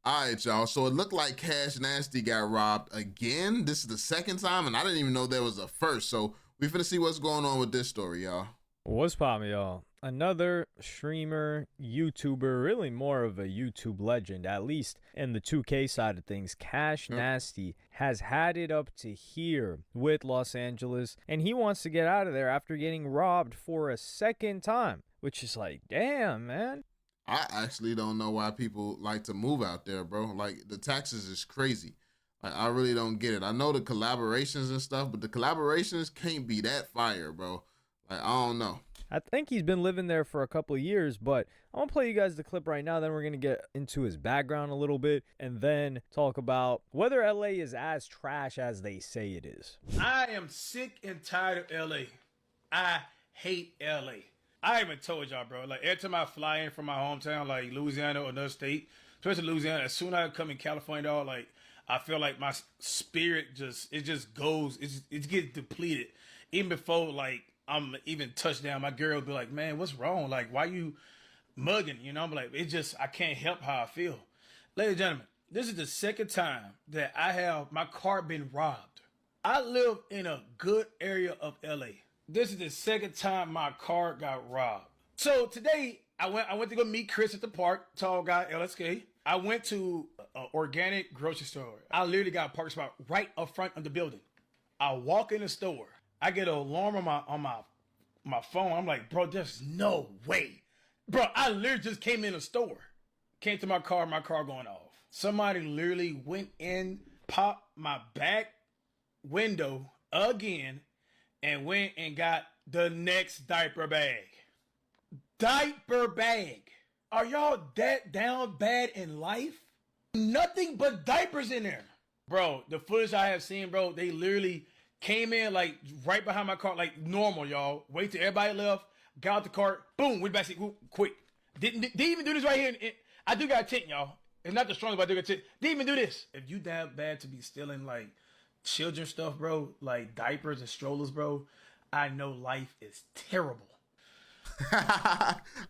All right, y'all. So it looked like Cash Nasty got robbed again. This is the second time, and I didn't even know there was a first. So we finna see what's going on with this story, y'all. What's poppin', y'all? Another streamer, YouTuber, really more of a YouTube legend, at least in the 2K side of things. Yep. CashNasty has had it up to here with Los Angeles, and he wants to get out of there after getting robbed for a second time, which is like, damn, man. I actually don't know why people like to move out there, bro. Like the taxes is crazy. Like I really don't get it. I know the collaborations and stuff, but the collaborations can't be that fire, bro. Like I don't know. I think he's been living there for a couple of years, but I'm going to play you guys the clip right now. Then we're going to get into his background a little bit and then talk about whether LA is as trash as they say it is. I am sick and tired of LA. I hate LA. I even told y'all, bro, like every time I fly in from my hometown, like Louisiana or another state, especially Louisiana, as soon as I come in California, dog, like I feel like my spirit just goes, it gets depleted. Even before like I'm even touchdown, my girl will be like, man, what's wrong? Like, why you mugging? You know, I'm like, I can't help how I feel. Ladies and gentlemen, this is the second time that I have my car been robbed. I live in a good area of LA. This is the second time my car got robbed. So today I went to go meet Chris at the park, tall guy, LSK. I went to an organic grocery store. I literally got a parking spot right up front of the building. I walk in the store. I get an alarm on my phone. I'm like, bro, there's no way. Bro, I literally just came in the store. Came to my car going off. Somebody literally went in, popped my back window again, and went and got the next diaper bag. Diaper bag. Are y'all that down bad in life? Nothing but diapers in there. Bro, the footage I have seen, bro, they literally came in like right behind my car, like normal, y'all. Wait till everybody left, got out the car, boom, went back, quick. Didn't even do this right here. I do got a tent, y'all. It's not the strongest, but I do got a tent. Didn't even do this. If you that bad to be stealing like children stuff, bro, like diapers and strollers, bro, I know life is terrible.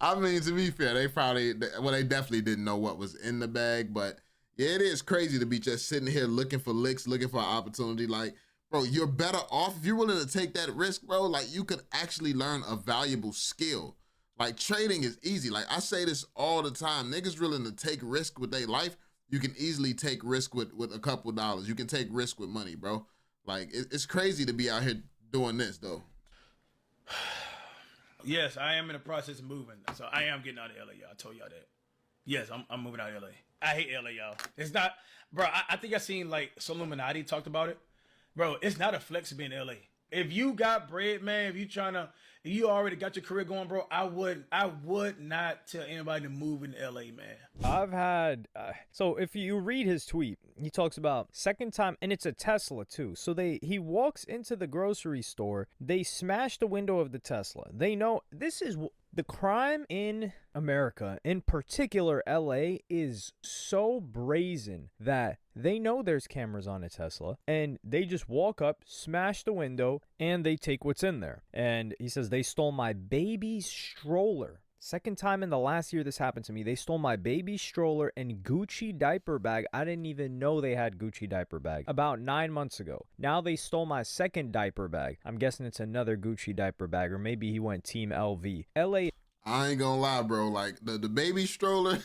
I mean, to be fair, they definitely didn't know what was in the bag, but yeah, it is crazy to be just sitting here looking for licks, looking for an opportunity. Like, bro, you're better off if you're willing to take that risk, bro. Like, you could actually learn a valuable skill. Like, trading is easy. Like, I say this all the time. Niggas willing to take risk with their life. You can easily take risk with a couple dollars. You can take risk with money, bro. Like, it's crazy to be out here doing this, though. Yes, I am in the process of moving, so I am getting out of LA, y'all. I told y'all that. Yes, I'm moving out of LA. I hate LA, y'all. It's not, bro. I think I seen like Illuminati talked about it, bro. It's not a flex to be in LA. If you got bread, man, if you already got your career going, bro, I would not tell anybody to move in LA, man. I've had so if you read his tweet, he talks about second time, and it's a Tesla too. So he walks into the grocery store, they smash the window of the Tesla. They know this is the crime in America, in particular LA, is so brazen that they know there's cameras on a Tesla, and they just walk up, smash the window, and they take what's in there. And he says, they stole my baby stroller. Second time in the last year this happened to me. They stole my baby stroller and Gucci diaper bag. I didn't even know they had Gucci diaper bag about 9 months ago. Now they stole my second diaper bag. I'm guessing it's another Gucci diaper bag, or maybe he went Team LV. LA. I ain't gonna lie, bro. Like, the baby stroller,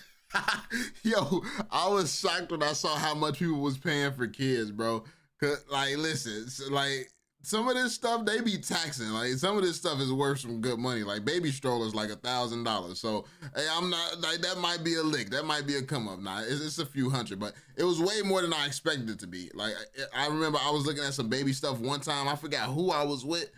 yo, I was shocked when I saw how much people was paying for kids, bro. Cause, like, listen, like, some of this stuff they be taxing. Like, some of this stuff is worth some good money. Like, baby strollers like $1,000. So, hey, I'm not like, that might be a lick. That might be a come up. Nah, it's a few hundred, but it was way more than I expected it to be. Like, I remember I was looking at some baby stuff one time. I forgot who I was with.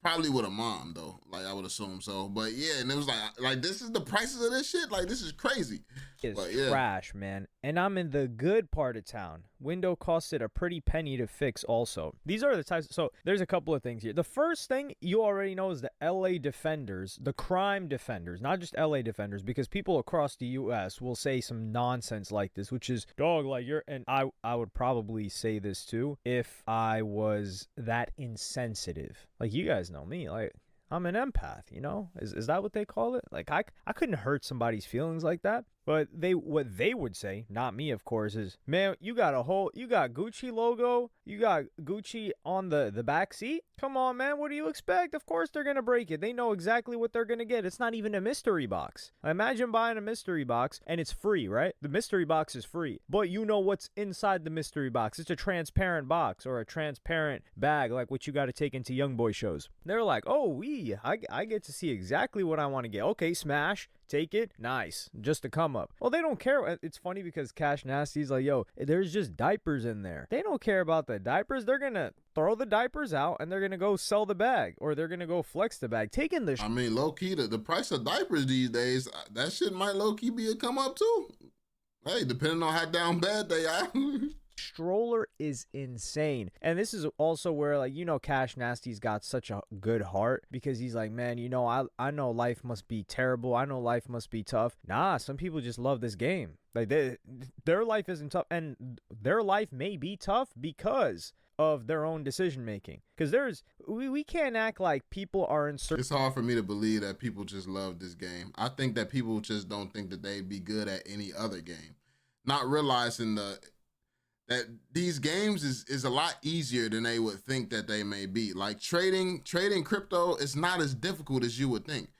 Probably with a mom though, like I would assume so. But yeah, and it was like this is the prices of this shit. Like, this is crazy. It's yeah. Trash, man. And I'm in the good part of town. Window costed a pretty penny to fix also. These are the types. So there's a couple of things here. The first thing you already know is the LA defenders, the crime defenders, not just LA defenders, because people across the US will say some nonsense like this, which is, dog, like you're, and I would probably say this too if I was that insensitive. Like, you guys know me, like, I'm an empath, you know? Is that what they call it? Like, I couldn't hurt somebody's feelings like that. But what they would say, not me, of course, is, man, you got Gucci logo, you got Gucci on the back seat. Come on, man, what do you expect? Of course they're gonna break it. They know exactly what they're gonna get. It's not even a mystery box. Imagine buying a mystery box and it's free, right? The mystery box is free, but you know what's inside the mystery box. It's a transparent box or a transparent bag, like what you got to take into young boy shows. They're like, oh, I get to see exactly what I want to get. Okay, smash. Take it, nice, just to come up. Well, they don't care. It's funny because CashNasty's like, yo, there's just diapers in there. They don't care about the diapers. They're gonna throw the diapers out and they're gonna go sell the bag, or they're gonna go flex the bag. Taking the I mean, low key, the price of diapers these days, that shit might low key be a come up too. Hey, depending on how down bad they are. stroller is insane. And this is also where, like, CashNasty's got such a good heart, because he's like, man, I know life must be terrible. I know life must be tough. Nah, some people just love this game. Like, their life isn't tough, and their life may be tough because of their own decision making. Because we can't act like people are in certain. It's hard for me to believe that people just love this game. I think that people just don't think that they'd be good at any other game, not realizing that these games is a lot easier than they would think that they may be. Like trading crypto is not as difficult as you would think.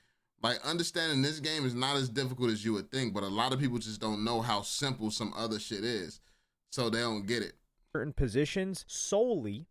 Like, understanding this game is not as difficult as you would think, but a lot of people just don't know how simple some other shit is, so they don't get it. Certain positions solely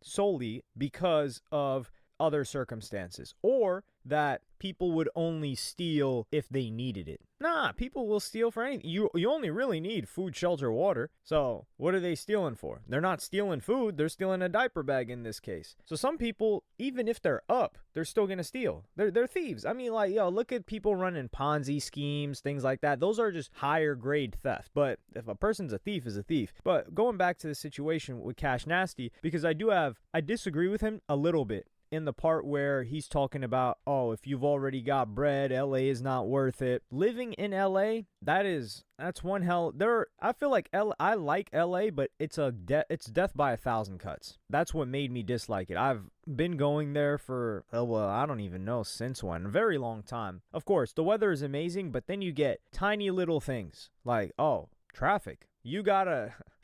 because of other circumstances, or that people would only steal if they needed it. Nah, people will steal for anything. You only really need food, shelter, water. So what are they stealing for? They're not stealing food. They're stealing a diaper bag in this case. So some people, even if they're up, they're still going to steal. They're thieves. I mean, like, look at people running Ponzi schemes, things like that. Those are just higher grade theft. But if a person's a thief, is a thief. But going back to the situation with CashNasty, because I disagree with him a little bit in the part where he's talking about, oh, if you've already got bread, LA is not worth it. Living in LA, that's one hell. I feel like I like LA, but it's death by 1,000 cuts. That's what made me dislike it. I've been going there for, I don't even know since when, a very long time. Of course, the weather is amazing, but then you get tiny little things like, oh, traffic.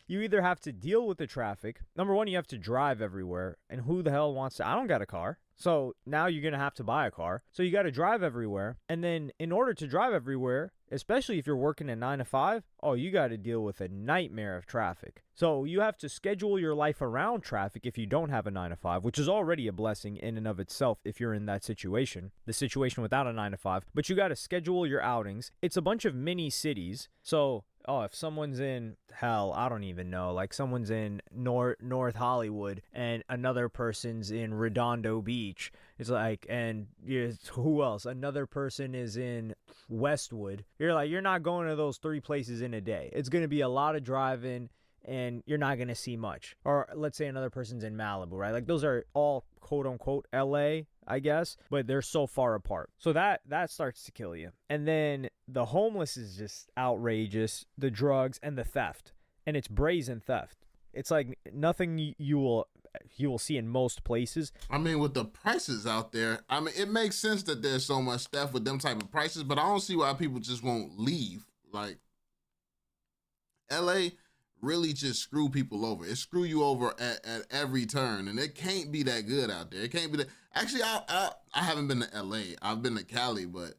You either have to deal with the traffic. Number one, you have to drive everywhere. And who the hell wants to? I don't got a car. So now you're going to have to buy a car. So you got to drive everywhere. And then in order to drive everywhere, especially if you're working a 9 to 5, you got to deal with a nightmare of traffic. So you have to schedule your life around traffic if you don't have a 9 to 5, which is already a blessing in and of itself if you're in that situation, the situation without a 9 to 5. But you got to schedule your outings. It's a bunch of mini cities. So if someone's in, I don't even know, like someone's in North Hollywood and another person's in Redondo Beach, it's like, and who else? Another person is in Westwood. You're not going to those 3 places in a day. It's going to be a lot of driving, and you're not going to see much. Or let's say another person's in Malibu, right? Like, those are all quote unquote LA, I guess, but they're so far apart. So that starts to kill you. And then the homeless is just outrageous, the drugs and the theft. And it's brazen theft. It's like nothing you will see in most places. I mean, with the prices out there, I mean, it makes sense that there's so much theft with them type of prices, but I don't see why people just won't leave. Like, LA really just screw people over. It screw you over at every turn, and it can't be that good out there. It can't be that. Actually, I haven't been to LA. I've been to Cali, but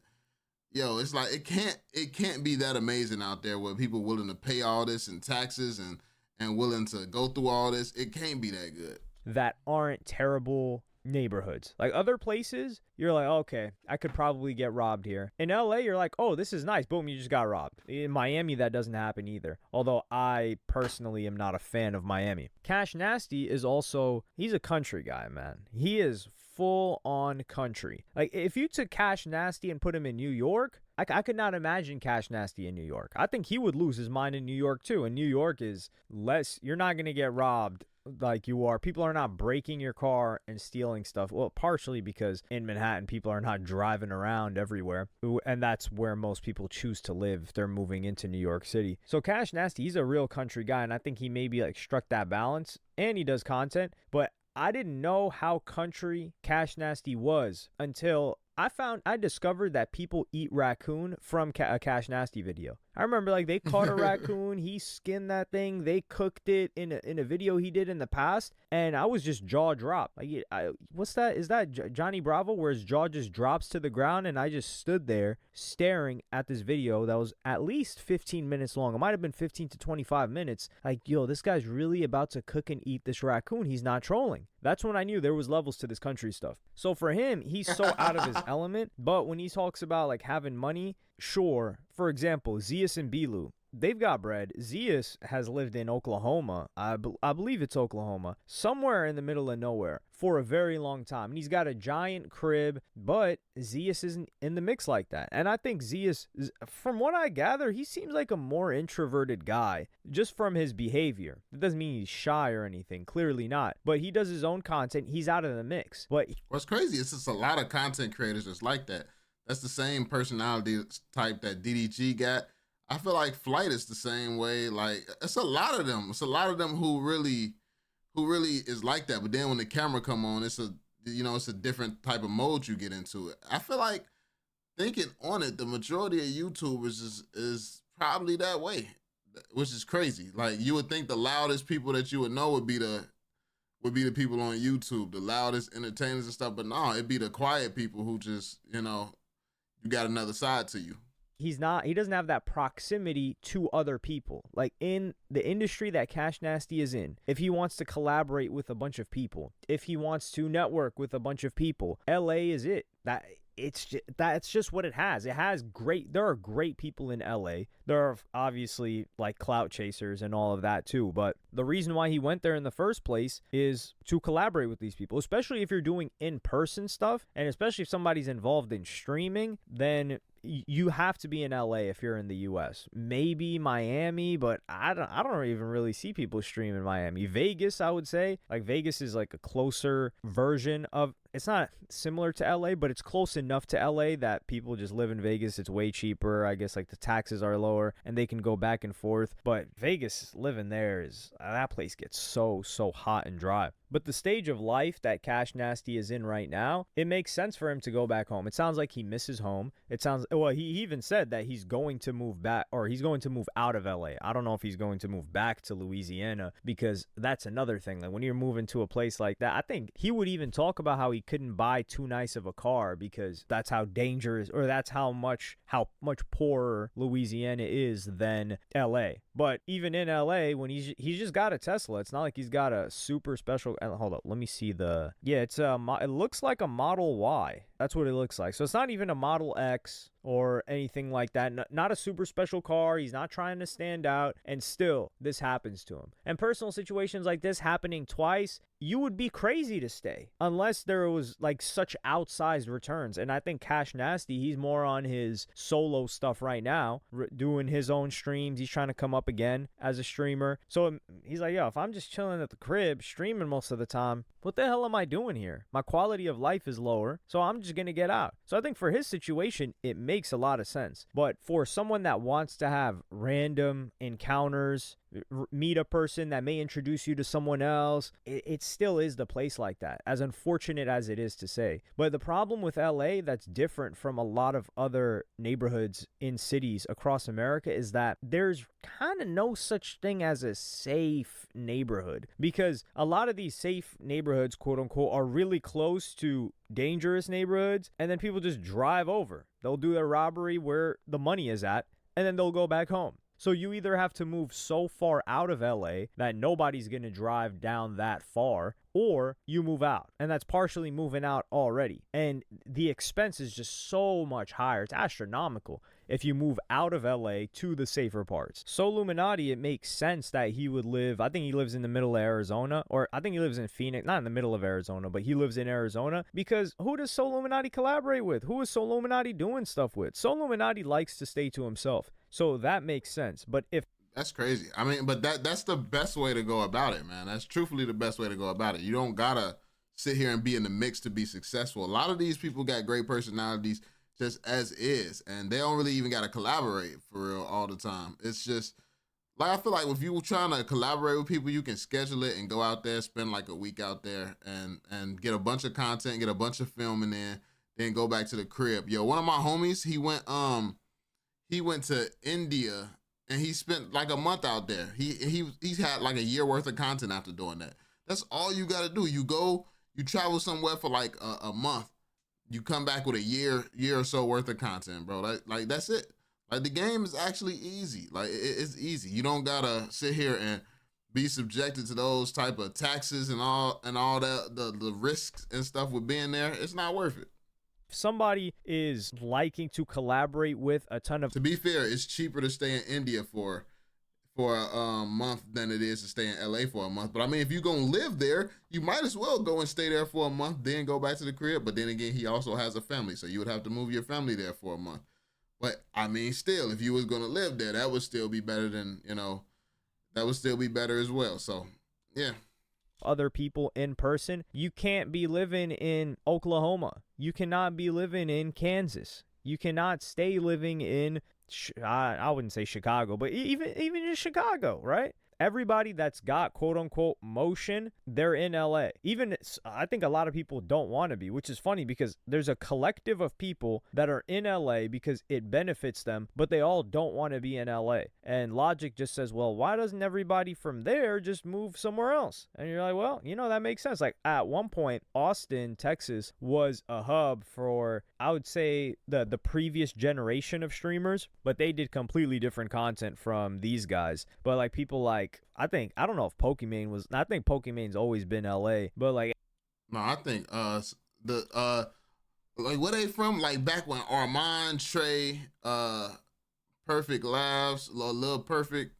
it's like it can't be that amazing out there where people willing to pay all this in taxes and willing to go through all this. It can't be that good. That aren't terrible neighborhoods. Like other places, you're like, okay, I could probably get robbed here. In LA, you're like, oh, this is nice. Boom, you just got robbed. In Miami, that doesn't happen either. Although I personally am not a fan of Miami. CashNasty is also, he's a country guy, man. He is full on country. Like, if you took CashNasty and put him in New York, I could not imagine CashNasty in New York. I think he would lose his mind in New York too. And New York is less, you're not going to get robbed like you are. People are not breaking your car and stealing stuff. Well, partially because in Manhattan, people are not driving around everywhere. And that's where most people choose to live if they're moving into New York City. So CashNasty, he's a real country guy. And I think he maybe like struck that balance, and he does content. But I didn't know how country CashNasty was until I discovered that people eat raccoon from a CashNasty video. I remember like they caught a raccoon, he skinned that thing, they cooked it in a video he did in the past, and I was just jaw dropped. Like, what's that? Is that Johnny Bravo where his jaw just drops to the ground? And I just stood there staring at this video that was at least 15 minutes long. It might have been 15 to 25 minutes. Like, yo, this guy's really about to cook and eat this raccoon. He's not trolling. That's when I knew there was levels to this country stuff. So for him, he's so out of his element. But when he talks about like having money, sure. For example, Zeus and Bilu, they've got bread. Zeus has lived in Oklahoma. I believe it's Oklahoma, somewhere in the middle of nowhere for a very long time. And he's got a giant crib, but Zeus isn't in the mix like that. And I think Zeus, from what I gather, he seems like a more introverted guy just from his behavior. It doesn't mean he's shy or anything. Clearly not. But he does his own content. He's out of the mix. But what's crazy is just a lot of content creators just like that. That's the same personality type that DDG got. I feel like Flight is the same way. Like, it's a lot of them. It's a lot of them who really is like that. But then when the camera come on, it's a different type of mode you get into it. I feel like, thinking on it, the majority of YouTubers is probably that way, which is crazy. Like, you would think the loudest people that you would know would be the people on YouTube, the loudest entertainers and stuff. But no, it'd be the quiet people who just, you got another side to you. He doesn't have that proximity to other people. Like in the industry that CashNasty is in, if he wants to collaborate with a bunch of people, if he wants to network with a bunch of people, LA is it. That's just what it has. There are great people in LA. There are obviously like clout chasers and all of that too. But the reason why he went there in the first place is to collaborate with these people, especially if you're doing in-person stuff. And especially if somebody's involved in streaming, then you have to be in LA if you're in the US. Maybe Miami, but I don't even really see people stream in Miami. Vegas, I would say. Like Vegas is like a closer version of, it's not similar to LA, but it's close enough to LA that people just live in Vegas. It's way cheaper. I guess like the taxes are lower and they can go back and forth. But Vegas, living there is, that place gets so hot and dry. But the stage of life that CashNasty is in right now, it makes sense for him to go back home. It sounds like he misses home. He even said that he's going to move back, or he's going to move out of LA. I don't know if he's going to move back to Louisiana, because that's another thing. Like when you're moving to a place like that, I think he would even talk about how he couldn't buy too nice of a car because that's how dangerous, or that's how much poorer Louisiana is than LA. But even in LA, when he's just got a Tesla, it's not like he's got a super special. Hold up, let me see it looks like a Model Y. That's what it looks like. So it's not even a Model X or anything like that. Not a super special car. He's not trying to stand out, and still this happens to him. And personal situations like this happening twice, you would be crazy to stay unless there was like such outsized returns. And I think CashNasty, he's more on his solo stuff right now, doing his own streams. He's trying to come up again as a streamer. So he's like, yo, if I'm just chilling at the crib streaming most of the time, what the hell am I doing here? My quality of life is lower, so I'm just going to get out. So I think for his situation, it makes a lot of sense. But for someone that wants to have random encounters, meet a person that may introduce you to someone else, it still is the place like that, as unfortunate as it is to say. But the problem with LA that's different from a lot of other neighborhoods in cities across America is that there's kind of no such thing as a safe neighborhood, because a lot of these safe neighborhoods, quote unquote, are really close to dangerous neighborhoods, and then people just drive over. They'll do their robbery where the money is at, and then they'll go back home. So you either have to move so far out of LA that nobody's going to drive down that far, or you move out. And that's partially moving out already. And the expense is just so much higher. It's astronomical if you move out of LA to the safer parts. So Illuminati, it makes sense that he would live, I think he lives in the middle of Arizona, or I think he lives in Phoenix, not in the middle of Arizona, but he lives in Arizona, because who does So Illuminati collaborate with? Who is So Illuminati doing stuff with? So Illuminati likes to stay to himself. So that makes sense. But if that's crazy. I mean, but that's the best way to go about it, man. That's truthfully the best way to go about it. You don't gotta sit here and be in the mix to be successful. A lot of these people got great personalities just as is, and they don't really even gotta collaborate for real all the time. It's just like, I feel like if you were trying to collaborate with people, you can schedule it and go out there, spend like a week out there and get a bunch of content, get a bunch of filming in, then go back to the crib. Yo, one of my homies, he went he went to India and he spent like a month out there. He's had like a year worth of content after doing that. That's all you got to do. You go, you travel somewhere for like a month. You come back with a year or so worth of content, bro. Like that's it. Like the game is actually easy. Like it's easy. You don't gotta sit here and be subjected to those type of taxes and all that the risks and stuff with being there. It's not worth it. If somebody is liking to collaborate with a ton of, To be fair, it's cheaper to stay in India for a month than it is to stay in LA for a month. But I mean, if you're gonna live there, you might as well go and stay there for a month, then go back to the crib. But then again, he also has a family, so you would have to move your family there for a month. But I mean, still, if you was gonna live there, that would still be better than, that would still be better as well. So yeah. other people in person, you can't be living in Oklahoma. You cannot be living in Kansas. You cannot stay living in, I wouldn't say Chicago, but even in Chicago, right? Everybody that's got quote unquote motion, they're in LA. Even I think a lot of people don't want to be, which is funny because there's a collective of people that are in LA because it benefits them, but they all don't want to be in LA. And logic just says, well, why doesn't everybody from there just move somewhere else? And you're like, well, that makes sense. Like at one point, Austin, Texas was a hub for, I would say, the previous generation of streamers, but they did completely different content from these guys. But like people like, I don't know if Pokimane was, I think Pokimane's always been LA, but like, no, I think like where they from? Like back when Armand, Trey, Perfect Labs, Lil Perfect,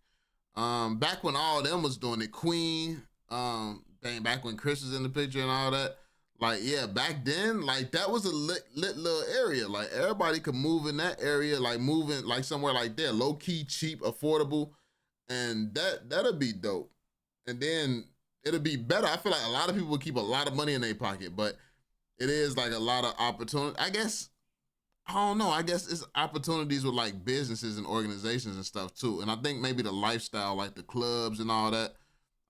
back when all them was doing it, Queen, back when Chris was in the picture and all that. Like, yeah, back then, like that was a lit little area. Like everybody could move in that area, like moving like somewhere like that, low key, cheap, affordable. And that'll be dope. And then it'll be better. I feel like a lot of people will keep a lot of money in their pocket, but it is like a lot of opportunity. I guess, I don't know. I guess it's opportunities with like businesses and organizations and stuff too. And I think maybe the lifestyle, like the clubs and all that,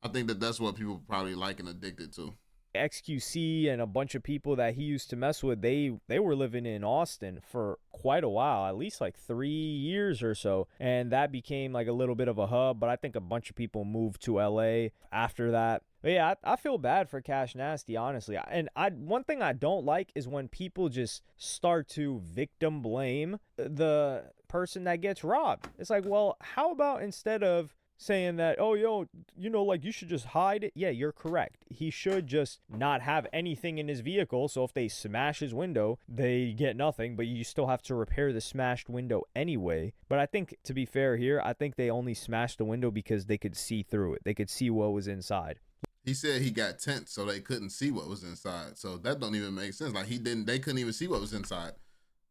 I think that's what people probably like and addicted to. XQC and a bunch of people that he used to mess with, they were living in Austin for quite a while, at least like 3 years or so, and that became like a little bit of a hub. But I think a bunch of people moved to LA after that. But yeah, I feel bad for CashNasty, honestly. And one thing I don't like is when people just start to victim blame the person that gets robbed. It's like, well, how about instead of saying that, oh, like you should just hide it. Yeah, you're correct. He should just not have anything in his vehicle. So if they smash his window, they get nothing, but you still have to repair the smashed window anyway. But I think, to be fair here, I think they only smashed the window because they could see through it. They could see what was inside. He said he got tents so they couldn't see what was inside. So that don't even make sense. Like they couldn't even see what was inside.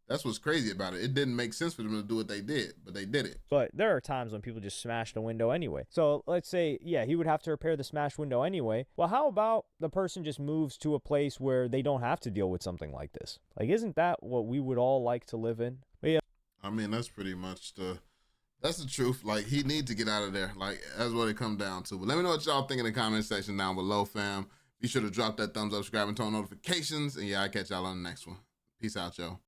That's what's crazy about it. It didn't make sense for them to do what they did, but they did it. But there are times when people just smash the window anyway. So let's say, yeah, he would have to repair the smashed window anyway. Well, how about the person just moves to a place where they don't have to deal with something like this? Like, isn't that what we would all like to live in? But yeah. I mean, that's pretty much that's the truth. Like, he needs to get out of there. Like, that's what it comes down to. But let me know what y'all think in the comment section down below, fam. Be sure to drop that thumbs up, subscribe, and turn on notifications. And yeah, I'll catch y'all on the next one. Peace out, y'all.